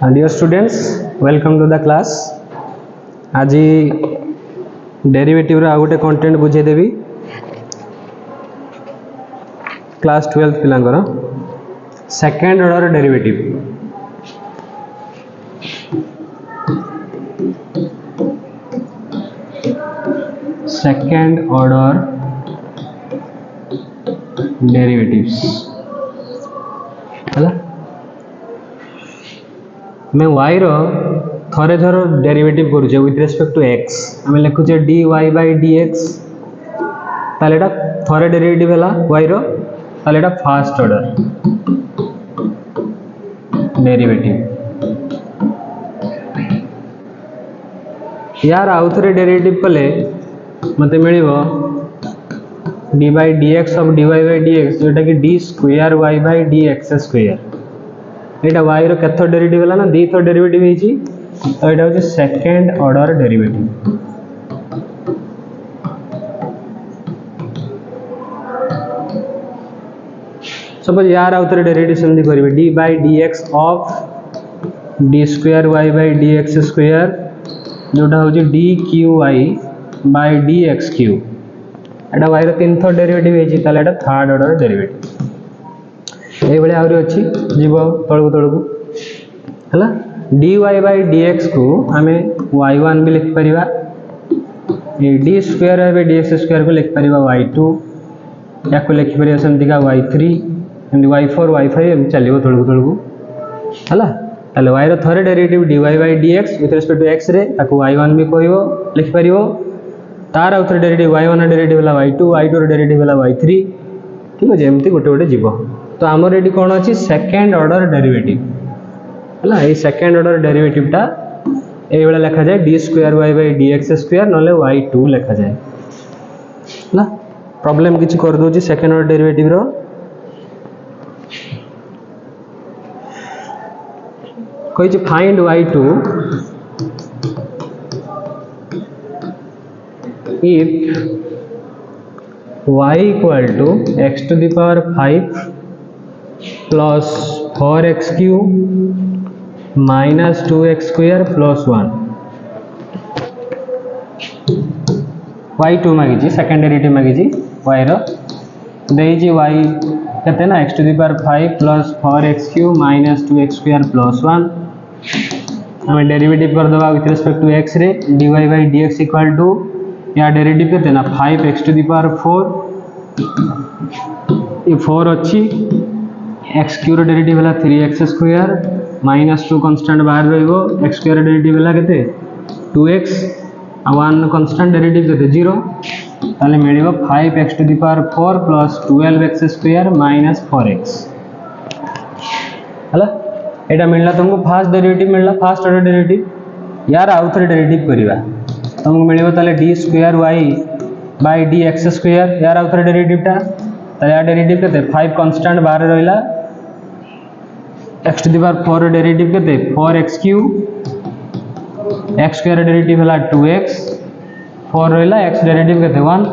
Dear students, welcome to the class. आज derivative आउ गोटे कंटेंट बुझे देवी क्लास 12 पिलांकर सेकेंड ऑर्डर डेरिवेटिव डेरिवेटिव्स है मैं y रो थरे थर डेरिवेटिव करूचे विथ रेस्पेक्ट टू x आम लिखुचे dy बाय dx ताले एटा थरे डेरिवेटिव हैला y रो ताले एटा फर्स्ट ऑर्डर डेरिवेटिव यार आउ थरे डेरिवेटिव कले मते मिलिबो d by dx of dy by dx जोटा कि d square y by dx square एटा y रो केथो डेरिवेटिव हला ना दी थो डेरिवेटिव हेची तो एटा होची सेकंड ऑर्डर डेरिवेटिव सपोज यार आउतरे डेरिवेटिव सेमती करिवे d by dx of d square y by dx square जोटा होची dqy बाय dx क्यूब एटा y रो तीन थो डेरिवेटिव हेची ताले एटा थर्ड ऑर्डर डेरिवेटिव ये बड़े आउरी अच्छी जीव तलकू तलकू है dy बाय dx को आम y1 भी लिखिपर d square by dx square को लिखिपर y2 या लिखिपर सेमतिका y3 y4 y5 चलो तलकू तलकू है y रे derivative dy by dx with respect to x रे ताको y1 भी कहबो लिखिपर तार आउथरे डेरिवेटिव y1 डेरिवेटिव है y2 y2 डेरिवेटिव है y3 ठीक है एमती गोटे गोटे जीव तो आमर ये कौन अच्छी सेकेंड ऑर्डर डेरिवेटिव है ये सेकेंड ऑर्डर डेरिवेटिव टा ये लिखा जाए d square y by d x square ना y2 लिखा जाए ना प्रॉब्लम किसी कर दूची सेकेंड ऑर्डर डेरिवेटिव रो कोई find y2 if y equal to x to the power 5 plus 4x cube minus 2x square plus 1 y2 मागी सेकेंड डेरिवेटिव मागी y रो देजी y कहते ना x to the power 5 plus 4x cube minus 2x square plus 1 हमें derivative कर दबा with respect to x रे dy by dx equal to या derivative कहते ना 5x to the power 4 ये 4 अच्छी x क्यूब डेरिवेटिव है 3x स्क्वायर माइनस 2 कांस्टेंट बाहर रहिबो x स्क्वायर डेरिवेटिव है केते 2x आ 1 कांस्टेंट डेरिवेटिव केते 0 ताले मिलिबो 5x to the power 4 plus 12x square minus 4x हला एटा मिलला तुमको फर्स्ट डेरिवेटिव मिलला फर्स्ट ऑर्डर डेरिवेटिव यार आउथरे डेरिवेटिव करिवा तुमको मिलिबो ताले d square y by dx square यार आउथरे डेरिवेटिव टा ताले या डेरिवेटिव केते 5 कांस्टेंट बाहर रहिला x to the power 4 derivative केते 4x cube x square derivative हला 2x 4 रहिला x डेरिवेटिव केते 1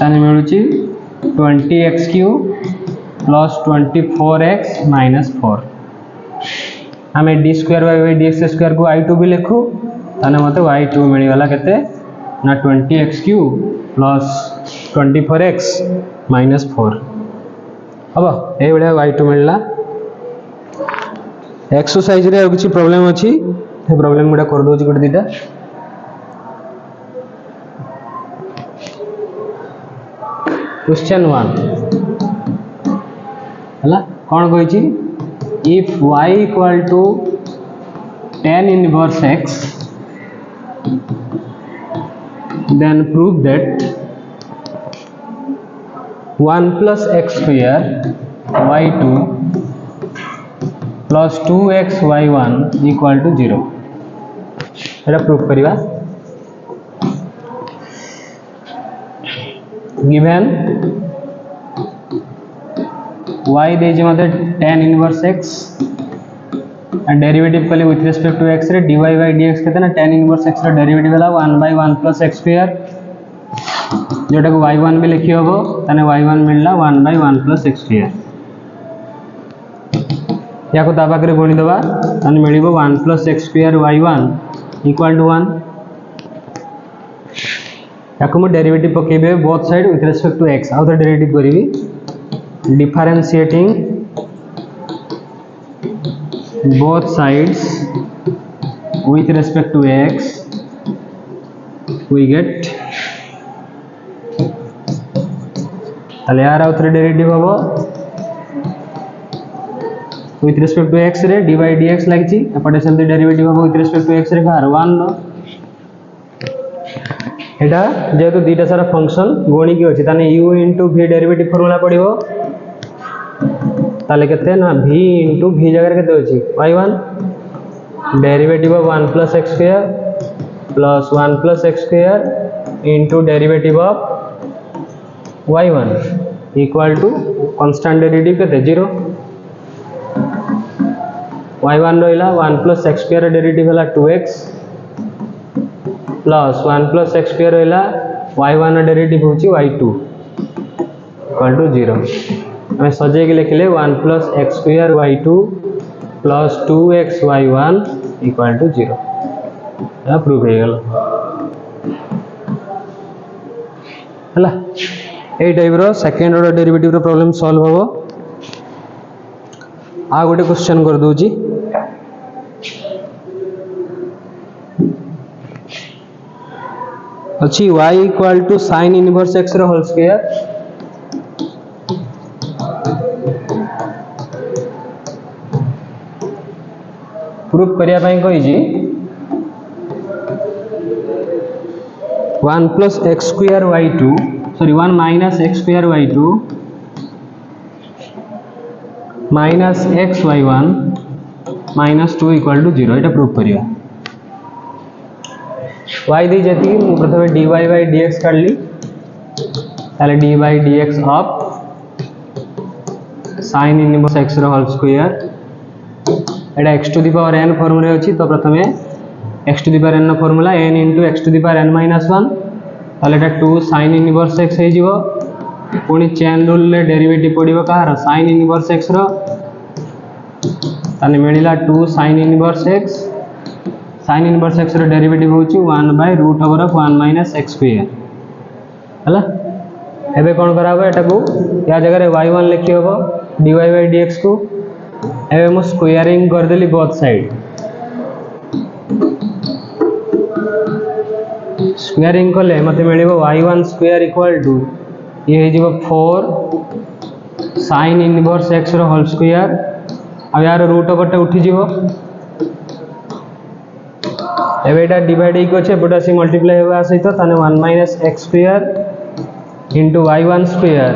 ताने मिलुची 20x cube plus 24x minus 4 हमें d square y by dx square को y2 भी लिखू ताने मते y2 मिलिगला केते ना 20x cube plus 24x minus 4 अब ए बडा y2 मिलला एक्सरसाइज रे और किसी प्रॉब्लम अछि ए प्रॉब्लम गुडा कर दोछि गुडा दिटा क्वेश्चन 1 हला कोन कहै छी if y equal to tan inverse x then prove that 1 plus x square y2 plus 2x y1 equal to 0 Etah proof करिवा given y देजे मते tan inverse x and derivative कले with respect to x रे dy by dx कहते ना tan inverse x रे derivative हला 1 by 1 plus x square जोटा को y1 भी लिखि हबो तने y1 मिलला 1 by 1 plus x square या को ता पाखरे गुणी दबा ताने मिलिबो 1 + x² y1 = 1 या को मु डेरिवेटिव पकेबे both side with respect to x आउ डेरिवेटिव करिवि differentiating both sides with respect to x we get ताले यार आउथरे डेरिवेटिव हबो with respect to x रे dy dx लागिची एपटे सेमते डेरिवेटिव हबो with respect to x रे कार 1 नो एटा जेतु दुईटा सारा फंक्शन गुणी की अछि ताने u * v डेरिवेटिव फार्मूला पडिबो ताले केते ना v * v जगह केते अछि y1 derivative of 1 + x² plus 1 + x² into derivative of y1 equal to constant derivative केते 0 y1 रहिला 1 + x² डेरिवेटिव हला 2x plus 1 + x² रहिला y1 डेरिवेटिव होची y2 equal to 0 हमें सजे के लिखले 1 + x² y2 plus 2x y1 equal to 0 या प्रूफ हे गेल हला ए टाइप रो सेकंड ऑर्डर डेरिवेटिव रो प्रॉब्लम सॉल्व होबो आ गोटे क्वेश्चन कर दोची अच्छी y equal to sin inverse x रो होल स्क्वायर प्रूफ करिया पई कहि जी 1 + x² y2 sorry 1 - x² y2 minus x y1 minus 2 equal to 0 Etah proof करिया y दी जति मु प्रथमे dy by dx काढली ताले dy dx of sin inverse x रो होल स्क्वायर एटा x to the power n form रे अछि तो प्रथमे x to the power n formula n * x to the power n - 1 ताले एटा 2 sin inverse x हे जिवो पुनी चेन रूल ले डेरिवेटिव पडिबो कार sin inverse x रो ताने मिलिला 2 sin inverse x sin inverse x रो डेरिवेटिव होची 1/√1 - x² हला एबे कोन कराबो एटा को या जगह रे y1 लिखि होबो dy by dx को एबे मु स्क्वायरिंग कर देली बोथ साइड स्क्वायरिंग कले मते मिलिबो y1 स्क्वायर इक्वल टू ये हे जिवो 4 sin inverse x रो होल स्क्वायर आ यार रूट ओवर टा उठी जिवो एबे एटा डिवाइड इ को छे बटा सी मल्टीप्लाई होबा सहित ताने 1 - x² into y1 square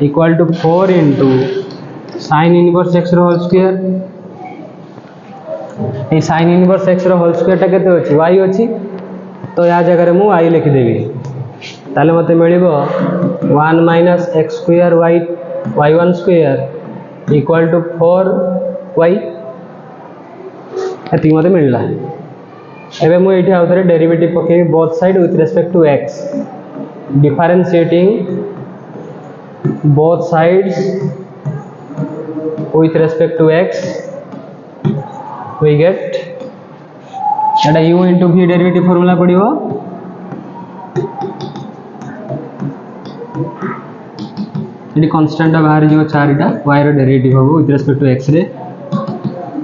equal to 4 into sin inverse x रो होल स्क्वायर ए sin inverse x रो होल स्क्वायर टा केते अछि y अछि तो या जगह रे मु y लिखि देबी ताले मते मिलिबो 1 - x² y1 square equal to 4y एति मते मिलला एबे मु एठी आउथरे डेरिवेटिव पके both side with respect to x differentiating both sides with respect to x we get Etah u into v derivative formula पडिबो एटी कांस्टेंट बाहर जो 4 टा y रो डेरिवेटिव होबो विथ रिस्पेक्ट टू x रे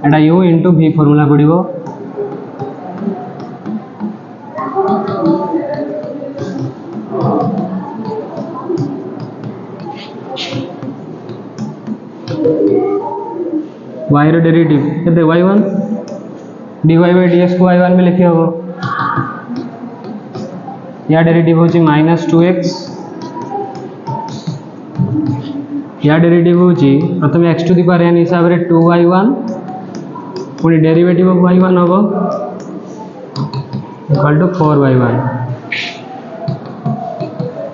एटा u into v फार्मूला पडिबो y रो डेरिवेटिव केते y1 dy by dx को y1 में लिखि होबो या डेरिवेटिव होची -2x या डेरिवेटिव होची प्रथम x to the power n हिसाब रे 2y1 पुनी डेरिवेटिव ऑफ y1 होबो इक्वल टू 4y1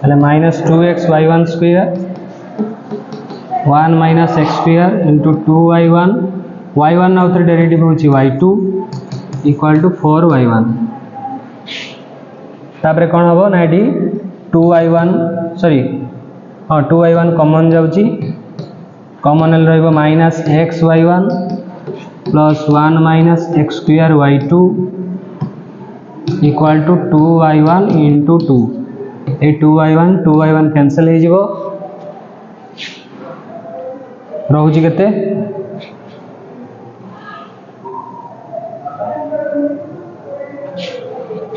ताले -2x y1 square 1 - x² into 2y1 y1 ना उतर डेरिवेटिव होची y2 equal to 4y1 तापरे कोन हबो ना एडी 2y1 सॉरी हां 2y1 कॉमन जाउची कॉमन एल रहइबो -xy1 plus 1 minus x square y two equal to 2y1 into 2 ये 2y1 कैंसल हो रोचे केते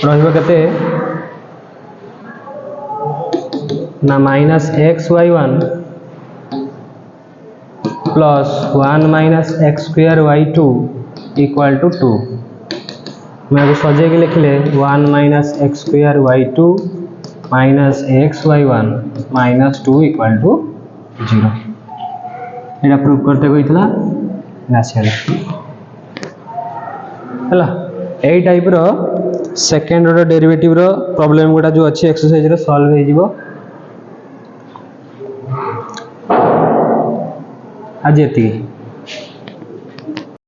रहिबो केते ना minus x y one plus 1 minus x square y two equal to 2 मैं सजे के लिखले 1 minus x square y two minus x y one minus 2 equal to 0 ये प्रूव करते कहला है यही टाइप रो सेकेंड ऑर्डर डेरिवेटिव रो प्रॉब्लम गुड़ा जो अच्छी एक्सरसाइज रो सॉल्व हो आज ये